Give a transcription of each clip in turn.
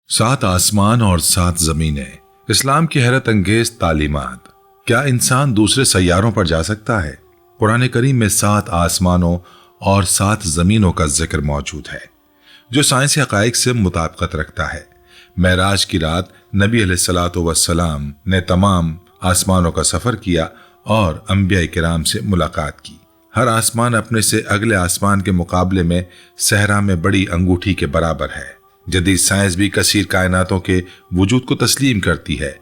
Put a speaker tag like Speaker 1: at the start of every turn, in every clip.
Speaker 1: सात आसमान और सात जमीनें, इस्लाम की हैरत अंगेज तालीमात। क्या इंसान दूसरे सैयारों पर जा सकता है? कुरान करीम में सात आसमानों और सात जमीनों का जिक्र मौजूद है जो साइंसी हकाइक से मुताबिकत रखता है। मेराज की रात नबी अलैहिस्सलातु वस्सलाम ने तमाम आसमानों का सफर किया और अंबिया किराम से मुलाकात की। हर आसमान अपने से अगले आसमान के मुकाबले में सहरा में बड़ी अंगूठी के बराबर है। जदीद साइंस भी कसीर कायनातों के वजूद को तस्लीम करती है।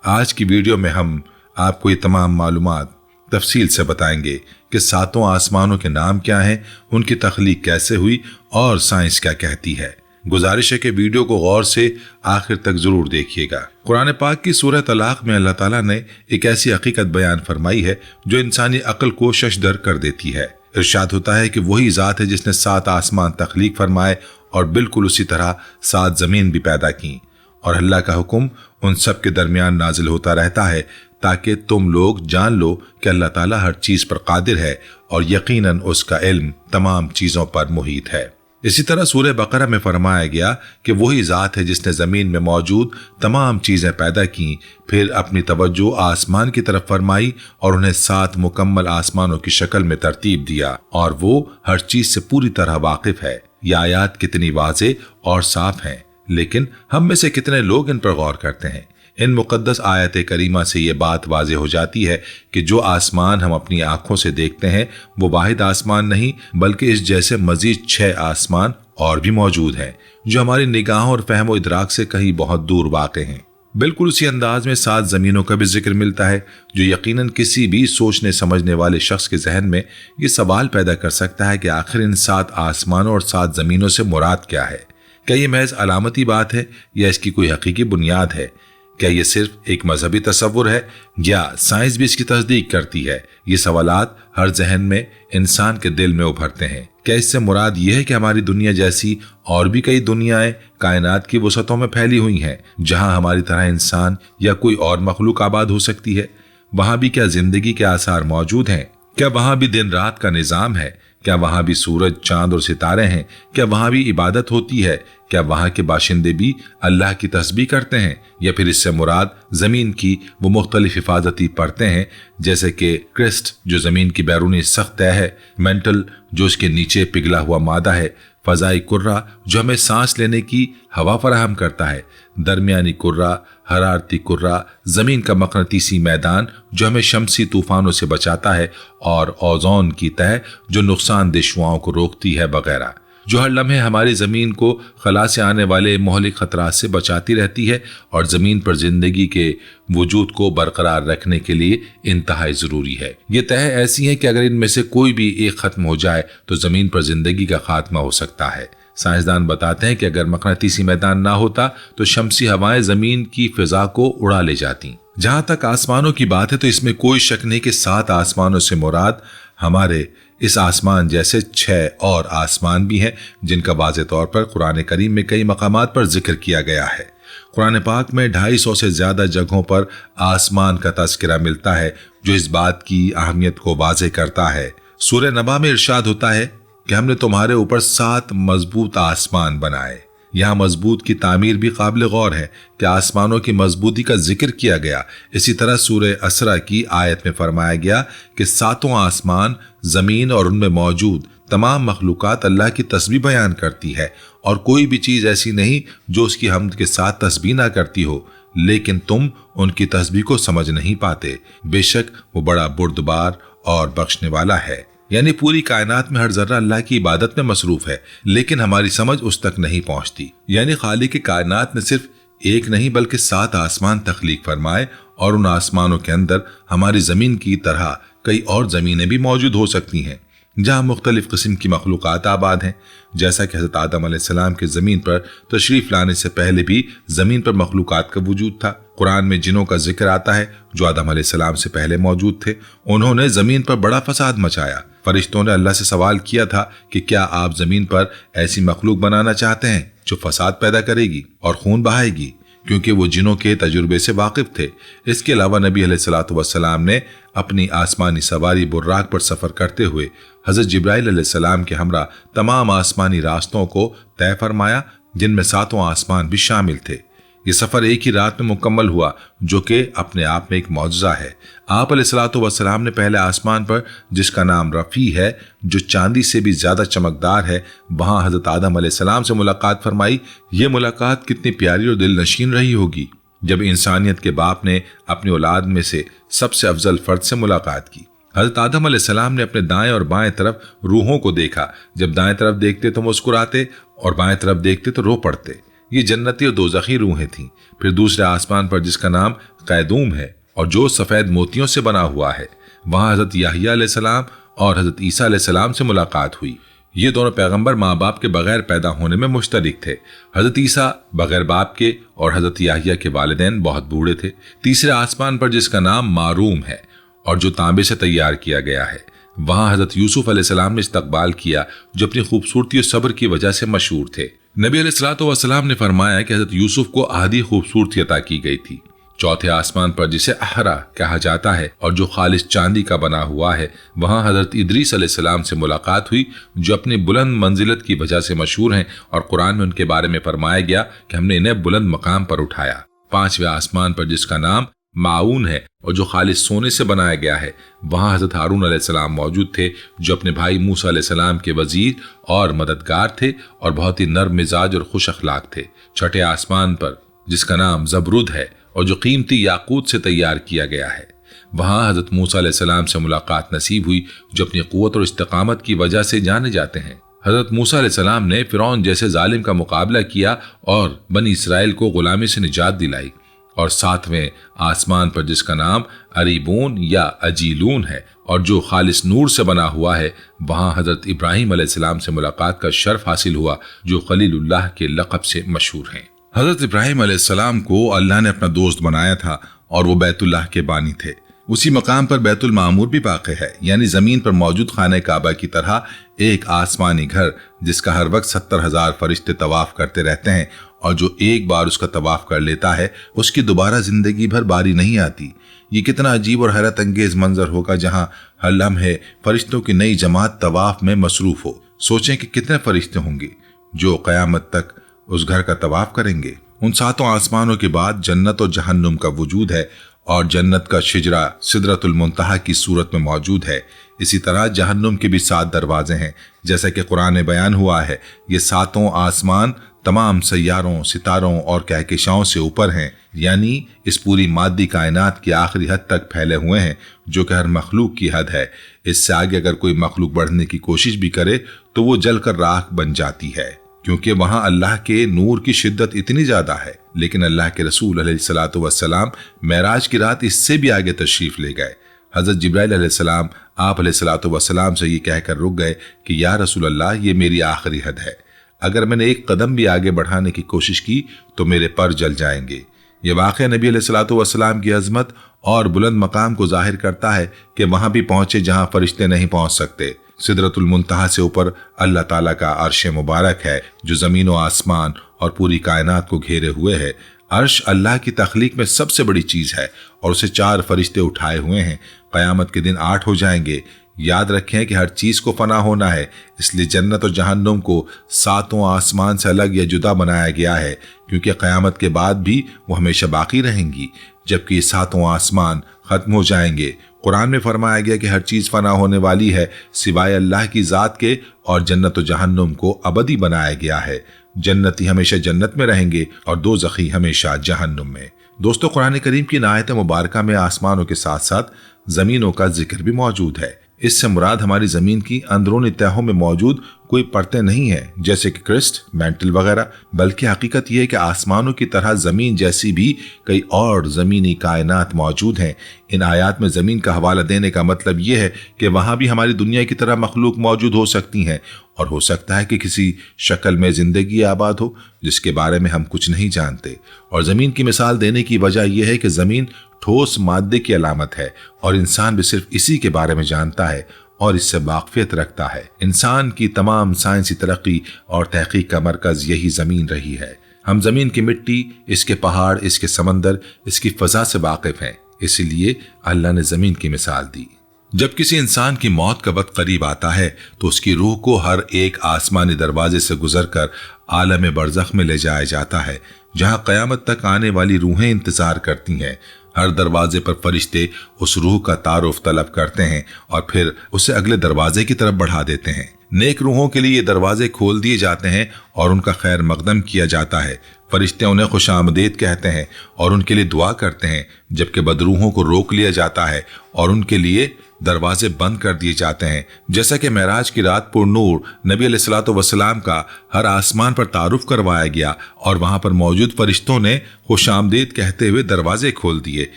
Speaker 1: आज की वीडियो में हम आपको ये तमाम मालूमात तफसील से बताएंगे कि सातों आसमानों के नाम क्या हैं, उनकी तख्लीक कैसे हुई और साइंस क्या कहती है। गुजारिश है कि वीडियो को गौर से आखिर तक जरूर देखिएगा। कुरान पाक की सूरह तलाक में अल्लाह ताला ने एक ऐसी हकीकत बयान फरमाई है जो इंसानी अक्ल को शशदर कर देती है। इरशाद होता है कि वही ज़ात है जिसने सात आसमान तख्लीक फरमाए और बिल्कुल उसी तरह सात जमीन भी पैदा की, और अल्लाह का हुक्म उन सब के दरमियान नाजिल होता रहता है ताकि तुम लोग जान लो कि अल्लाह ताला हर चीज पर कादिर है और यकीनन उसका इल्म तमाम चीजों पर मुहीत है। इसी तरह सूरह बकरा में फरमाया गया कि वही ज़ात है जिसने ज़मीन में मौजूद तमाम चीज़ें पैदा की, फिर अपनी तवज्जो आसमान की तरफ फरमाई और उन्हें सात मुकम्मल आसमानों की शक्ल में तरतीब दिया, और वो हर चीज़ से पूरी तरह वाकिफ है। ये आयात कितनी वाज़े और साफ हैं, लेकिन हम में से कितने लोग इन पर गौर करते हैं। इन मुकद्दस आयत करीमा से ये बात वाज़े हो जाती है कि जो आसमान हम अपनी आंखों से देखते हैं वो वाहिद आसमान नहीं, बल्कि इस जैसे मजीद 6 आसमान और भी मौजूद हैं जो हमारी निगाहों और फहमो इदराक से कहीं बहुत दूर वाक़े हैं। बिल्कुल उसी अंदाज में सात ज़मीनों का भी जिक्र मिलता है जो यकीनन किसी भी सोचने समझने वाले शख्स के जहन में ये सवाल पैदा कर सकता है कि आखिर इन सात आसमानों और सात ज़मीनों से मुराद क्या है। क्या ये महज अलामती बात है या इसकी कोई हकीकी बुनियाद है? क्या ये सिर्फ एक मजहबी तसव्वुर है या साइंस भी इसकी तस्दीक करती है? ये सवालात हर जहन में इंसान के दिल में उभरते हैं। क्या इससे मुराद ये है कि हमारी दुनिया जैसी और भी कई दुनियाएं कायनात की वसतों में फैली हुई हैं जहां हमारी तरह इंसान या कोई और मखलूक आबाद हो सकती है? वहां भी क्या जिंदगी के आसार मौजूद हैं? क्या वहां भी दिन रात का निजाम है? क्या वहां भी सूरज, चांद और सितारे हैं? क्या वहां भी इबादत होती है? क्या वहां के बाशिंदे भी अल्लाह की तस्बीह करते हैं? या फिर इससे मुराद जमीन की वो मुख्तलिफ हिफाजती परतें हैं, जैसे कि क्रिस्ट जो जमीन की बैरूनी सख्त तह है, मेंटल जो इसके नीचे पिघला हुआ मादा है, फजाई कुर्रा जो हमें सांस लेने की हवा फराहम करता है, दरमियानी कुर्रा, हरारती कुर्रा, जमीन का मकनतीसी मैदान जो हमें शमसी तूफानों से बचाता है, और ओजोन की तह जो नुकसानदेह शुआओं को रोकती है वगैरह, जो हर लम्हे हमारी ज़मीन को खला से आने वाले मोहलिक खतरात से बचाती रहती है और ज़मीन पर ज़िंदगी के वजूद को बरकरार रखने के लिए इंतहाई ज़रूरी है। ये तह ऐसी हैं कि अगर इनमें से कोई भी एक ख़त्म हो जाए तो ज़मीन पर ज़िंदगी का खात्मा हो सकता है। साइंसदान बताते हैं कि अगर मकनातीसी मैदान ना होता तो शमसी हवाएं ज़मीन की फ़िज़ा को उड़ा ले जाती। जहाँ तक आसमानों की बात है तो इसमें कोई शक नहीं कि सात आसमानों से मुराद हमारे इस आसमान जैसे 6 और आसमान भी हैं जिनका वाज़े तौर पर कुरान करीम में कई मकामात पर जिक्र किया गया है। कुरान पाक में 250 से ज्यादा जगहों पर आसमान का तज़किरा मिलता है जो इस बात की अहमियत को वाज़े करता है। सूरह नबा में इरशाद होता है कि हमने तुम्हारे ऊपर 7 मजबूत आसमान बनाए। यहाँ मजबूत की तामीर भी काबिल गौर है कि आसमानों की मजबूती का जिक्र किया गया। इसी तरह सूरह असरा की आयत में फरमाया गया कि सातों आसमान, जमीन और उनमें मौजूद तमाम मखलूकात अल्लाह की तस्बीह बयान करती है, और कोई भी चीज़ ऐसी नहीं जो उसकी हमद के साथ तस्बीह ना करती हो, लेकिन तुम उनकी तस्बीह को समझ नहीं पाते। बेशक वो बड़ा बुर्दबार और बख्शने वाला है। यानी पूरी कायनात में हर जर्रा अल्लाह की इबादत में मसरूफ है, लेकिन हमारी समझ उस तक नहीं पहुंचती। यानी खालिक की कायनात ने सिर्फ एक नहीं बल्कि 7 आसमान तख्लीक फरमाए, और उन आसमानों के अंदर हमारी जमीन की तरह कई और जमीनें भी मौजूद हो सकती हैं जहाँ मुख्तलिफ किस्म की मखलूक़ात आबाद हैं। जैसा कि हज़रत आदम अलैहिस्सलाम के ज़मीन पर तशरीफ़ लाने से पहले भी ज़मीन पर मखलूक़ात का वजूद था। कुरान में जिनों का जिक्र आता है जो आदम अलैहिस्सलाम से पहले मौजूद थे। उन्होंने ज़मीन पर बड़ा फसाद मचाया। फरिश्तों ने अल्लाह से सवाल किया था कि क्या आप ज़मीन पर ऐसी मखलूक बनाना चाहते हैं जो फसाद पैदा करेगी और खून बहाएगी, क्योंकि वो जिनों के तजुर्बे से वाकिफ थे। इसके अलावा नबी अलैहिस्सलातु वस्सलाम ने अपनी आसमानी सवारी बुर्राक पर सफ़र करते हुए हज़रत जिब्राइल अलैहिस्सलाम के हमरा तमाम आसमानी रास्तों को तय फरमाया جن میں 7 آسمان بھی شامل تھے۔ یہ سفر ایک ہی رات میں مکمل ہوا، جو کہ اپنے آپ میں ایک معجزہ ہے۔ آپ علیہ الصلوۃ والسلام نے پہلے آسمان پر، جس کا نام رفیع ہے، جو چاندی سے بھی زیادہ چمکدار ہے، وہاں حضرت آدم علیہ السلام سے ملاقات فرمائی۔ یہ ملاقات کتنی پیاری اور دل نشین رہی ہوگی، جب انسانیت کے باپ نے اپنی اولاد میں سے سب سے افضل فرد سے ملاقات کی۔ حضرت آدم علیہ السلام نے اپنے دائیں اور بائیں طرف روحوں کو دیکھا۔ جب دائیں طرف دیکھتے تو مسکراتے اور بائیں طرف دیکھتے تو رو پڑتے۔ یہ جنتی اور دوزخی روحیں تھیں۔ پھر دوسرے آسمان پر، جس کا نام قیدوم ہے اور جو سفید موتیوں سے بنا ہوا ہے، وہاں حضرت یحییٰ علیہ السلام اور حضرت عیسیٰ علیہ السلام سے ملاقات ہوئی۔ یہ دونوں پیغمبر ماں باپ کے بغیر پیدا ہونے میں مشترک تھے۔ حضرت عیسیٰ بغیر باپ کے اور حضرت یحییٰ کے والدین بہت بوڑھے تھے۔ تیسرے آسمان پر، جس کا نام معروم ہے اور جو تانبے سے تیار کیا گیا ہے، وہاں حضرت یوسف علیہ السلام نے استقبال کیا، جو اپنی خوبصورتی اور صبر کی وجہ سے مشہور تھے۔ نبی علیہ الصلوۃ والسلام نے فرمایا کہ حضرت یوسف کو آدھی خوبصورتی عطا کی گئی تھی۔ چوتھے آسمان پر، جسے احرا کہا جاتا ہے اور جو خالص چاندی کا بنا ہوا ہے، وہاں حضرت ادریس علیہ السلام سے ملاقات ہوئی، جو اپنی بلند منزلت کی وجہ سے مشہور ہیں، اور قرآن میں ان کے بارے میں فرمایا گیا کہ ہم نے انہیں بلند مقام پر اٹھایا۔ پانچویں آسمان پر، جس کا نام معاون ہے اور جو خالص سونے سے بنایا گیا ہے، وہاں حضرت ہارون علیہ السلام موجود تھے، جو اپنے بھائی موسیٰ علیہ السلام کے وزیر اور مددگار تھے اور بہت ہی نرم مزاج اور خوش اخلاق تھے۔ چھٹے آسمان پر، جس کا نام زبرد ہے اور جو قیمتی یاقوت سے تیار کیا گیا ہے، وہاں حضرت موسیٰ علیہ السلام سے ملاقات نصیب ہوئی، جو اپنی قوت اور استقامت کی وجہ سے جانے جاتے ہیں۔ حضرت موسیٰ علیہ السلام نے فرعون جیسے ظالم کا مقابلہ کیا اور بنی اسرائیل کو غلامی سے نجات دلائی۔ اور ساتویں آسمان پر، جس کا نام اریبون یا اجیلون ہے اور جو خالص نور سے بنا ہوا ہے، وہاں حضرت ابراہیم علیہ السلام سے ملاقات کا شرف حاصل ہوا، جو خلیل اللہ کے لقب سے مشہور ہیں۔ حضرت ابراہیم علیہ السلام کو اللہ نے اپنا دوست بنایا تھا اور وہ بیت اللہ کے بانی تھے۔ اسی مقام پر بیت المعمور بھی واقع ہے، یعنی زمین پر موجود خانہ کعبہ کی طرح ایک آسمانی گھر، جس کا ہر وقت 70,000 فرشتے طواف کرتے رہتے ہیں، اور جو ایک بار اس کا طواف کر لیتا ہے، اس کی دوبارہ زندگی بھر باری نہیں آتی۔ یہ کتنا عجیب اور حیرت انگیز منظر ہوگا، جہاں ہر لمحے فرشتوں کی نئی جماعت طواف میں مصروف ہو۔ سوچیں کہ کتنے فرشتے ہوں گے جو قیامت تک اس گھر کا طواف کریں گے۔ ان 7 آسمانوں کے بعد جنت اور جہنم کا وجود ہے، اور جنت کا شجرہ سدرۃ المنتہا کی صورت میں موجود ہے۔ اسی طرح جہنم کے بھی 7 دروازے ہیں، جیسا کہ قرآن میں بیان ہوا ہے۔ یہ 7 آسمان تمام سیاروں، ستاروں اور کہکشاؤں سے اوپر ہیں، یعنی اس پوری مادی کائنات کی آخری حد تک پھیلے ہوئے ہیں، جو کہ ہر مخلوق کی حد ہے۔ اس سے آگے اگر کوئی مخلوق بڑھنے کی کوشش بھی کرے تو وہ جل کر راکھ بن جاتی ہے، کیونکہ وہاں اللہ کے نور کی شدت اتنی زیادہ ہے۔ لیکن اللہ کے رسول علیہ الصلوۃ والسلام معراج کی رات اس سے بھی آگے تشریف لے گئے۔ حضرت جبرائیل علیہ السلام آپ علیہ الصلوۃ والسلام سے یہ کہہ کر رک گئے کہ یا رسول اللہ، یہ میری آخری حد ہے، اگر میں نے ایک قدم بھی آگے بڑھانے کی کوشش کی تو میرے پر جل جائیں گے۔ یہ واقعہ نبی علیہ الصلوۃ والسلام کی عظمت اور بلند مقام کو ظاہر کرتا ہے کہ وہاں بھی پہنچے جہاں فرشتے نہیں پہنچ سکتے۔ سدرۃ المنتہا سے اوپر اللہ تعالیٰ کا عرش مبارک ہے، جو زمین و آسمان اور پوری کائنات کو گھیرے ہوئے ہے۔ عرش اللہ کی تخلیق میں سب سے بڑی چیز ہے اور اسے 4 فرشتے اٹھائے ہوئے ہیں۔ قیامت کے دن 8 ہو جائیں گے۔ یاد رکھیں کہ ہر چیز کو فنا ہونا ہے، اس لیے جنت اور جہنم کو 7 آسمان سے الگ یا جدا بنایا گیا ہے، کیونکہ قیامت کے بعد بھی وہ ہمیشہ باقی رہیں گی، جبکہ یہ 7 آسمان ختم ہو جائیں گے۔ قرآن میں فرمایا گیا کہ ہر چیز فنا ہونے والی ہے سوائے اللہ کی ذات کے، اور جنت و جہنم کو ابدی بنایا گیا ہے۔ جنتی ہمیشہ جنت میں رہیں گے اور دوزخی ہمیشہ جہنم میں۔ دوستو، قرآن کریم کی آیت مبارکہ میں آسمانوں کے ساتھ ساتھ زمینوں کا ذکر بھی موجود ہے۔ اس سے مراد ہماری زمین کی اندرونی تہوں میں موجود کوئی پرتیں نہیں ہیں، جیسے کہ کرسٹ، مینٹل وغیرہ، بلکہ حقیقت یہ ہے کہ آسمانوں کی طرح زمین جیسی بھی کئی اور زمینی کائنات موجود ہیں۔ ان آیات میں زمین کا حوالہ دینے کا مطلب یہ ہے کہ وہاں بھی ہماری دنیا کی طرح مخلوق موجود ہو سکتی ہیں، اور ہو سکتا ہے کہ کسی شکل میں زندگی آباد ہو جس کے بارے میں ہم کچھ نہیں جانتے۔ اور زمین کی مثال دینے کی وجہ یہ ہے کہ زمین ٹھوس مادے کی علامت ہے، اور انسان بھی صرف اسی کے بارے میں جانتا ہے اور اس سے واقفیت رکھتا ہے۔ انسان کی تمام سائنسی ترقی اور تحقیق کا مرکز یہی زمین رہی ہے۔ ہم زمین کی مٹی، اس کے پہاڑ، اس کے سمندر، اس کی فضا سے واقف ہیں، اسی لیے اللہ نے زمین کی مثال دی۔ जब किसी इंसान की मौत का वक्त करीब आता है तो उसकी रूह को हर एक आसमानी दरवाजे से गुजरकर आलम बरज़ख में ले जाया जाता है, जहां कयामत तक आने वाली रूहें इंतजार करती हैं। हर दरवाजे पर फरिश्ते उस रूह का तारुफ तलब करते हैं और फिर उसे अगले दरवाजे की तरफ बढ़ा देते हैं। नेक रूहों के लिए ये दरवाजे खोल दिए जाते हैं और उनका खैर मकदम किया जाता है। फरिश्ते उन्हें खुशामदीद कहते हैं और उनके लिए दुआ करते हैं, जबकि बदरूहों को रोक लिया जाता है और उनके लिए दरवाजे बंद कर दिए जाते हैं। जैसा कि मेराज की रात पुरनूर नबी अलैहिस्सलातु वस्सलाम का हर आसमान पर तारुफ करवाया गया और वहां पर मौजूद फरिश्तों ने खुशामदीद कहते हुए दरवाजे खोल दिए।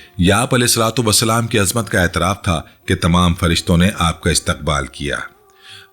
Speaker 1: याप अलैहिस्सलातु वस्सलाम की अजमत का एतराफ था कि तमाम फरिश्तों ने आपका इस्तकबाल किया।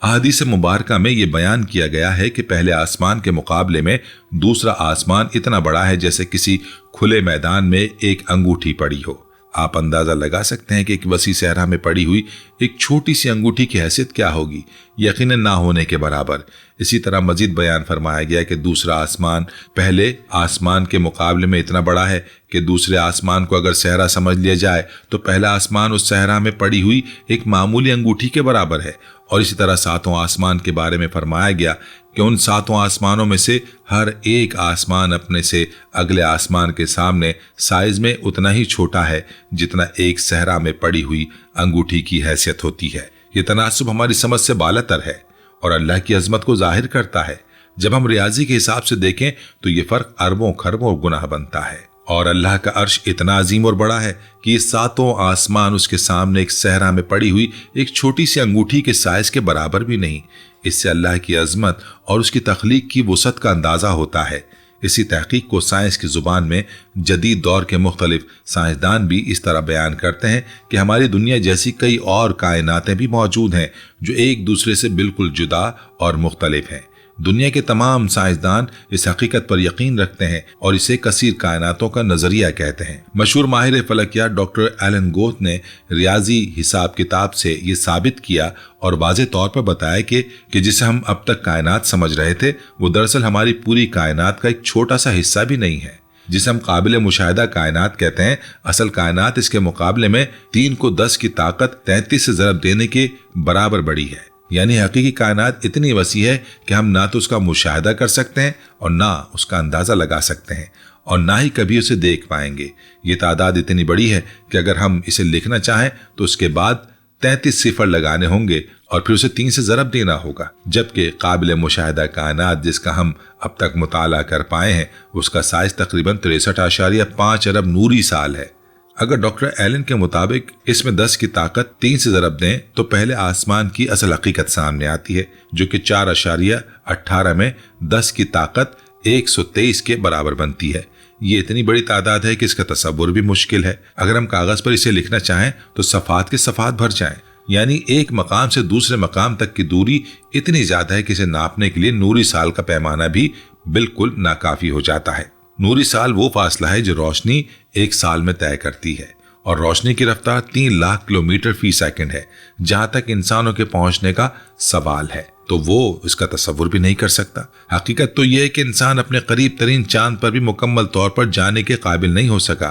Speaker 1: अहादीस मुबारका में ये बयान किया गया है कि पहले आसमान के मुकाबले में दूसरा आसमान इतना बड़ा है जैसे किसी खुले मैदान में एक अंगूठी पड़ी हो। आप अंदाजा लगा सकते हैं कि एक वसी सहरा में पड़ी हुई एक छोटी सी अंगूठी की हैसियत क्या होगी, यकीनन ना होने के बराबर। इसी तरह मजीद बयान फरमाया गया कि दूसरा आसमान पहले आसमान के मुकाबले में इतना बड़ा है कि दूसरे आसमान को अगर सहरा समझ लिया जाए तो पहला आसमान उस सहरा में पड़ी हुई एक मामूली अंगूठी के बराबर है। और इसी तरह सातों आसमान के बारे में फरमाया गया कि उन सातों आसमानों में से हर एक आसमान अपने से अगले आसमान के सामने साइज में उतना ही छोटा है जितना एक सहरा में पड़ी हुई अंगूठी की हैसियत होती है। ये तनासुब हमारी समझ से बालातर है और अल्लाह की अजमत को जाहिर करता है। जब हम रियाजी के हिसाब से देखें तो ये फर्क अरबों खरबों गुनाह बनता है। और अल्लाह का अर्श इतना अजीम और बड़ा है कि ये सातों आसमान उसके सामने एक सहरा में पड़ी हुई एक छोटी सी अंगूठी के साइज के बराबर भी नहीं। इससे अल्लाह की अजमत और उसकी तख्लीक की वसअत का अंदाजा होता है। इसी तहकीक को साइंस की जुबान में जदीद दौर के मुख्तलिफ साइंसदान भी इस तरह बयान करते हैं कि हमारी दुनिया जैसी कई और कायनातें भी मौजूद हैं जो एक दूसरे से बिल्कुल जुदा और मुख्तलिफ हैं। दुनिया के तमाम साइंसदान इस हकीकत पर यकीन रखते हैं और इसे कसीर कायनातों का नजरिया कहते हैं। मशहूर माहिर फलकियात डॉक्टर एलन गोथ ने रियाजी हिसाब किताब से ये साबित किया और वाज़ेह तौर पर बताया कि जिसे हम अब तक कायनात समझ रहे थे वो दरअसल हमारी पूरी कायनात का एक छोटा सा हिस्सा भी नहीं है। जिसे हम काबिल मुशाहिदा कायनात कहते हैं, असल कायनात इसके मुकाबले में 3 को 10 की ताकत 33 से ज़रब देने के बराबर बड़ी है। यानी हकीकी कायनात इतनी वसी है कि हम ना तो उसका मुशाहिदा कर सकते हैं और ना उसका अंदाजा लगा सकते हैं और ना ही कभी उसे देख पाएंगे। ये तादाद इतनी बड़ी है कि अगर हम इसे लिखना चाहें तो उसके बाद 33 सिफर लगाने होंगे और फिर उसे 3 से ज़रब देना होगा। जबकि काबिल मुशाहिदा कायनात जिसका हम अब तक मुताला कर पाए हैं उसका साइज तकरीबन 63.5 अरब नूरी साल है। अगर डॉक्टर एलन के मुताबिक इसमें 10 की ताकत 3 से ज़रब दें तो पहले आसमान की असल हकीकत सामने आती है जो कि 4.18 में 10 की ताकत 123 के बराबर बनती है। ये इतनी बड़ी तादाद है कि इसका तसव्वुर भी मुश्किल है। अगर हम कागज पर इसे लिखना चाहें तो सफ़ात के सफ़ात भर जाएं। यानी एक मकाम से दूसरे मकाम तक की दूरी इतनी ज्यादा है कि इसे नापने के लिए नूरी साल का पैमाना भी बिल्कुल नाकाफी हो जाता है। नूरी साल वो फासला है जो रोशनी एक साल में तय करती है और रोशनी की रफ्तार 3 लाख किलोमीटर फी सेकंड है। जहां तक इंसानों के पहुंचने का सवाल है तो वो इसका तसव्वुर भी नहीं कर सकता। हकीकत तो यह है कि इंसान अपने करीब तरीन चांद पर भी मुकम्मल तौर पर जाने के काबिल नहीं हो सका,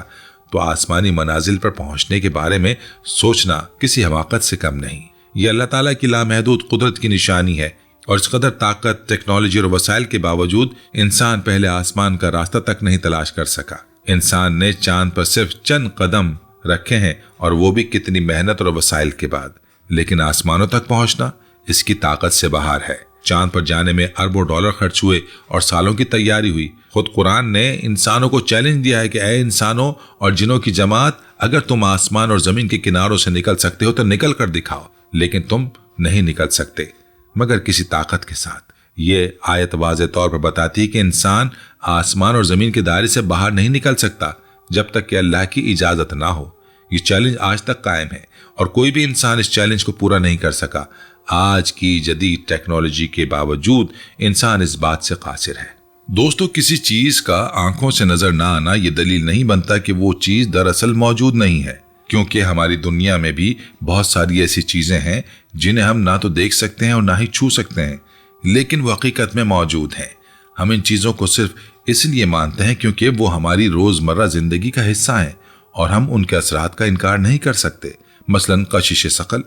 Speaker 1: तो आसमानी मनाजिल पर पहुंचने के बारे में सोचना किसी हमाकत से कम नहीं। ये अल्लाह ताला की लामहदूद कुदरत की निशानी है और इस कदर ताकत, टेक्नोलॉजी और वसाइल के बावजूद इंसान पहले आसमान का रास्ता तक नहीं तलाश कर सका। इंसान ने चांद पर सिर्फ चंद कदम रखे हैं और वो भी कितनी मेहनत और वसाइल के बाद। लेकिन आसमानों तक पहुंचना इसकी ताकत से बाहर है। चांद पर जाने में अरबों डॉलर खर्च हुए और सालों की तैयारी हुई। खुद कुरान ने इंसानों को चैलेंज दिया है कि ऐ इंसानों और जिनों की जमात, अगर तुम आसमान और जमीन के किनारों से निकल सकते हो तो निकल कर दिखाओ, लेकिन तुम नहीं निकल सकते मगर किसी ताकत के साथ। ये आयत वाज़ेह तौर पर बताती है कि इंसान आसमान और जमीन के दायरे से बाहर नहीं निकल सकता जब तक कि अल्लाह की इजाजत ना हो। ये चैलेंज आज तक कायम है और कोई भी इंसान इस चैलेंज को पूरा नहीं कर सका। आज की जदीद टेक्नोलॉजी के बावजूद इंसान इस बात से कासिर है। दोस्तों, किसी चीज का आंखों से नजर ना आना ये दलील नहीं बनता कि वो चीज दरअसल मौजूद नहीं है, क्योंकि हमारी दुनिया में भी बहुत सारी ऐसी चीजें हैं जिन्हें हम ना तो देख सकते हैं और ना ही छू सकते हैं, लेकिन वो हकीकत में मौजूद हैं। हम इन चीजों को सिर्फ इसलिए मानते हैं क्योंकि वो हमारी रोजमर्रा जिंदगी का हिस्सा हैं और हम उनके असरात का इनकार नहीं कर सकते। मसलन कशिश शकल,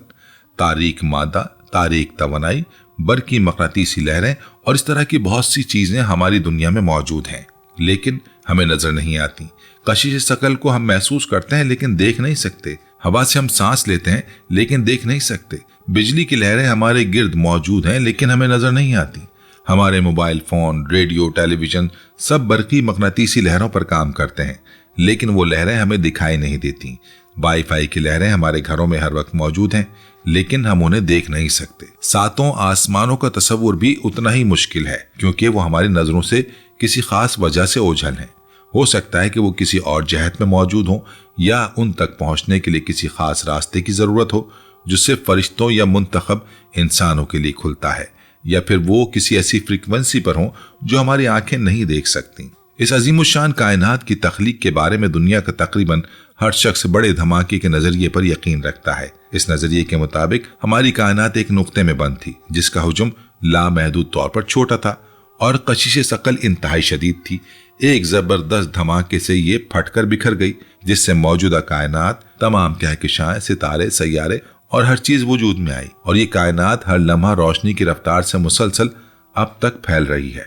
Speaker 1: تاریک مادہ، تاریک توانائی، برقی مقناطیسی لہریں اور اس طرح کی بہت سی چیزیں ہماری دنیا میں موجود ہیں لیکن ہمیں نظر نہیں آتی۔ کشش ثقل کو ہم محسوس کرتے ہیں لیکن دیکھ نہیں سکتے۔ ہوا سے ہم سانس لیتے ہیں لیکن دیکھ نہیں سکتے۔ بجلی کی لہریں ہمارے گرد موجود ہیں لیکن ہمیں نظر نہیں آتی۔ ہمارے موبائل فون، ریڈیو، ٹیلی ویژن سب برقی مقناطیسی لہروں پر کام کرتے ہیں لیکن وہ لہریں ہمیں دکھائی نہیں دیتی۔ وائی فائی کی لہریں ہمارے گھروں میں ہر وقت موجود ہیں لیکن ہم انہیں دیکھ نہیں سکتے۔ ساتوں آسمانوں کا تصور بھی اتنا ہی مشکل ہے کیونکہ وہ ہماری نظروں سے کسی خاص وجہ سے اوجھل ہیں۔ ہو سکتا ہے کہ وہ کسی اور جہت میں موجود ہوں یا ان تک پہنچنے کے لیے کسی خاص راستے کی ضرورت ہو جو صرف فرشتوں یا منتخب انسانوں کے لیے کھلتا ہے، یا پھر وہ کسی ایسی فریکوینسی پر ہوں جو ہماری آنکھیں نہیں دیکھ سکتی۔ اس عظیم الشان کائنات کی تخلیق کے بارے میں دنیا کا تقریباً ہر شخص بڑے دھماکے کے نظریے پر یقین رکھتا ہے۔ اس نظریے کے مطابق ہماری کائنات ایک نقطے میں بند تھی جس کا حجم لامحدود طور پر چھوٹا تھا اور کشش ثقل انتہائی شدید تھی۔ ایک زبردست دھماکے سے یہ پھٹ کر بکھر گئی جس سے موجودہ کائنات، تمام کہکشاں، ستارے، سیارے اور ہر چیز وجود میں آئی، اور یہ کائنات ہر لمحہ روشنی کی رفتار سے مسلسل اب تک پھیل رہی ہے۔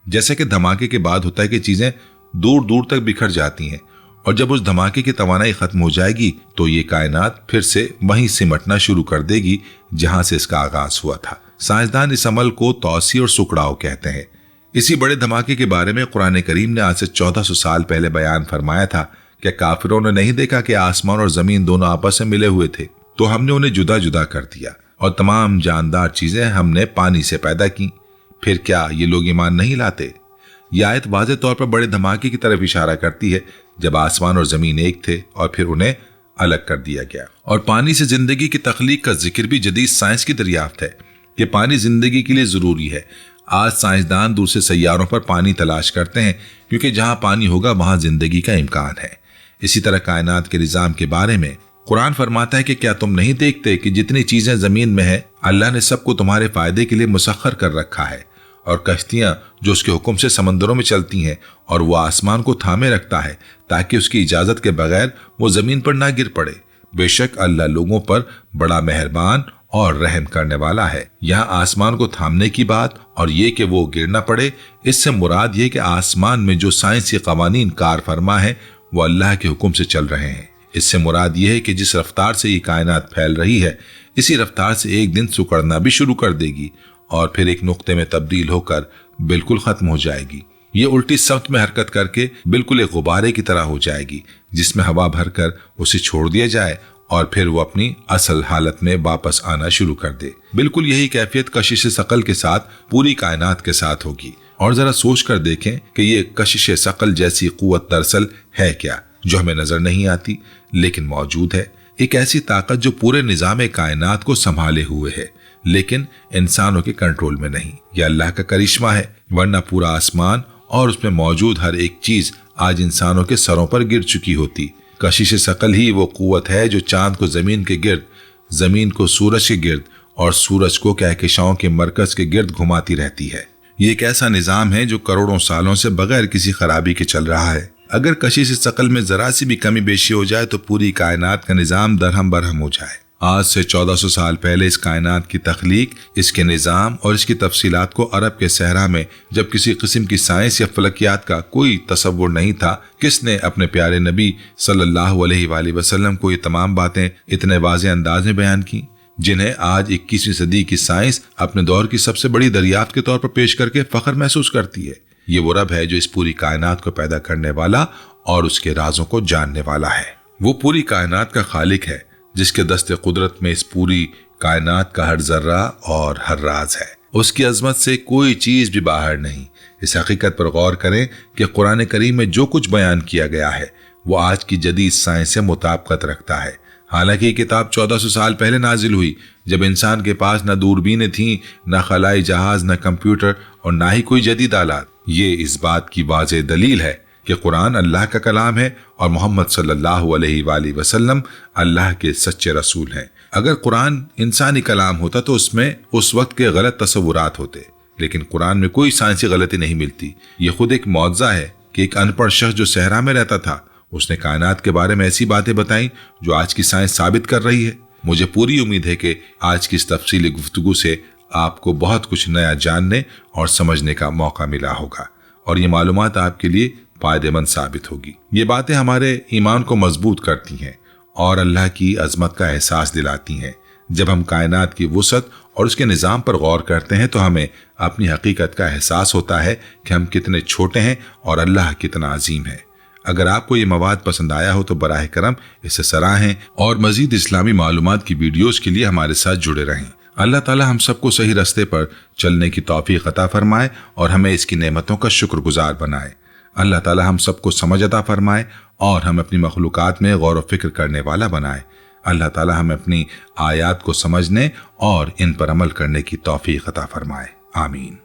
Speaker 1: جیسے کہ دھماکے کے بعد ہوتا ہے کہ چیزیں دور دور تک بکھر جاتی ہیں، اور جب اس دھماکے کی توانائی ختم ہو جائے گی تو یہ کائنات پھر سے وہیں سمٹنا شروع کر دے گی جہاں سے اس کا آغاز ہوا تھا۔ سائنسدان اس عمل کو توسیع اور سکڑاؤ کہتے ہیں۔ اسی بڑے دھماکے کے بارے میں قرآن کریم نے آج سے 1400 سال پہلے بیان فرمایا تھا کہ کافروں نے نہیں دیکھا کہ آسمان اور زمین دونوں آپس میں ملے ہوئے تھے، تو ہم نے انہیں جدا جدا کر دیا اور تمام جاندار چیزیں ہم نے پانی سے پیدا کی، پھر کیا یہ لوگ ایمان نہیں لاتے؟ یہ آیت واضح طور پر بڑے دھماکے کی طرف اشارہ کرتی ہے جب آسمان اور زمین ایک تھے اور پھر انہیں الگ کر دیا گیا۔ اور پانی سے زندگی کی تخلیق کا ذکر بھی جدید سائنس کی دریافت ہے کہ پانی زندگی کے لیے ضروری ہے۔ آج سائنسدان دوسرے سیاروں پر پانی تلاش کرتے ہیں کیونکہ جہاں پانی ہوگا وہاں زندگی کا امکان ہے۔ اسی طرح کائنات کے نظام کے بارے میں قرآن فرماتا ہے کہ کیا تم نہیں دیکھتے کہ جتنی چیزیں زمین میں ہیں اللہ نے سب کو تمہارے فائدے کے لیے مسخر کر رکھا ہے، اور کشتیاں جو اس کے حکم سے سمندروں میں چلتی ہیں، اور وہ آسمان کو تھامے رکھتا ہے تاکہ اس کی اجازت کے بغیر وہ زمین پر نہ گر پڑے۔ بے شک اللہ لوگوں پر بڑا مہربان اور رحم کرنے والا ہے۔ یہاں آسمان کو تھامنے کی بات اور یہ کہ وہ گر نہ پڑے، اس سے مراد یہ کہ آسمان میں جو سائنسی قوانین کار فرما ہیں وہ اللہ کے حکم سے چل رہے ہیں۔ اس سے مراد یہ ہے کہ جس رفتار سے یہ کائنات پھیل رہی ہے اسی رفتار سے ایک دن سکڑنا بھی شروع کر دے گی اور پھر ایک نقطے میں تبدیل ہو کر بالکل ختم ہو جائے گی۔ یہ الٹی سمت میں حرکت کر کے بالکل ایک غبارے کی طرح ہو جائے گی جس میں ہوا بھر کر اسے چھوڑ دیا جائے اور پھر وہ اپنی اصل حالت میں واپس آنا شروع کر دے۔ بالکل یہی کیفیت کشش ثقل کے ساتھ پوری کائنات کے ساتھ ہوگی۔ اور ذرا سوچ کر دیکھیں کہ یہ کشش ثقل جیسی قوت دراصل ہے کیا جو ہمیں نظر نہیں آتی لیکن موجود ہے۔ ایک ایسی طاقت جو پورے نظام کائنات کو سنبھالے ہوئے ہے لیکن انسانوں کے کنٹرول میں نہیں۔ یہ اللہ کا کرشمہ ہے، ورنہ پورا آسمان اور اس میں موجود ہر ایک چیز آج انسانوں کے سروں پر گر چکی ہوتی۔ کشش ثقل ہی وہ قوت ہے جو چاند کو زمین کے گرد، زمین کو سورج کے گرد اور سورج کو کہکشاؤں کے مرکز کے گرد گھماتی رہتی ہے۔ یہ ایک ایسا نظام ہے جو کروڑوں سالوں سے بغیر کسی خرابی کے چل رہا ہے۔ اگر کشش ثقل میں ذرا سی بھی کمی بیشی ہو جائے تو پوری کائنات کا نظام درہم برہم ہو جائے۔ آج سے 1400 سال پہلے اس کائنات کی تخلیق، اس کے نظام اور اس کی تفصیلات کو عرب کے صحرا میں جب کسی قسم کی سائنس یا فلکیات کا کوئی تصور نہیں تھا، کس نے اپنے پیارے نبی صلی اللہ علیہ وآلہ وسلم کو یہ تمام باتیں اتنے واضح انداز میں بیان کی جنہیں آج 21ویں صدی کی سائنس اپنے دور کی سب سے بڑی دریافت کے طور پر پیش کر کے فخر محسوس کرتی ہے۔ یہ وہ رب ہے جو اس پوری کائنات کو پیدا کرنے والا اور اس کے رازوں کو جاننے والا ہے۔ وہ پوری کائنات کا خالق ہے جس کے دست قدرت میں اس پوری کائنات کا ہر ذرہ اور ہر راز ہے۔ اس کی عظمت سے کوئی چیز بھی باہر نہیں۔ اس حقیقت پر غور کریں کہ قرآن کریم میں جو کچھ بیان کیا گیا ہے وہ آج کی جدید سائنس سے مطابقت رکھتا ہے۔ حالانکہ یہ کتاب 1400 سال پہلے نازل ہوئی جب انسان کے پاس نہ دوربینیں تھیں، نہ خلائی جہاز، نہ کمپیوٹر اور نہ ہی کوئی جدید آلات۔ یہ اس بات کی واضح دلیل ہے کہ قرآن اللہ کا کلام ہے اور محمد صلی اللہ علیہ وآلہ وسلم اللہ کے سچے رسول ہیں۔ اگر قرآن انسانی کلام ہوتا تو اس میں اس وقت کے غلط تصورات ہوتے، لیکن قرآن میں کوئی سائنسی غلطی نہیں ملتی۔ یہ خود ایک معجزہ ہے کہ ایک ان پڑھ شخص جو صحرا میں رہتا تھا اس نے کائنات کے بارے میں ایسی باتیں بتائیں جو آج کی سائنس ثابت کر رہی ہے۔ मुझे पूरी उम्मीद है कि आज की इस तफसीली गुफ्तगू से आपको बहुत कुछ नया जानने और समझने का मौका मिला होगा और ये मालूमात आपके लिए फायदेमंद साबित होगी। ये बातें हमारे ईमान को मजबूत करती हैं और अल्लाह की अजमत का एहसास दिलाती हैं। जब हम कायनात की वुसअत और उसके निज़ाम पर गौर करते हैं तो हमें अपनी हकीकत का एहसास होता है कि हम कितने छोटे हैं और अल्लाह कितना अजीम है। अगर आपको ये मवाद पसंद आया हो तो बराह करम इसे सराहें और मजीद इस्लामी मालूमात की वीडियोस के लिए हमारे साथ जुड़े रहें। अल्लाह ताला हम सबको सही रास्ते पर चलने की तौफीक अता फरमाए और हमें इसकी नेमतों का शुक्रगुजार बनाए। अल्लाह ताला हम सबको समझ अता फरमाए और हम अपनी मखलूकात में गौर व फिक्र करने वाला बनाए। अल्लाह ताला हमें अपनी आयात को समझने और इन पर अमल करने की तौफीक अता फरमाए। आमीन।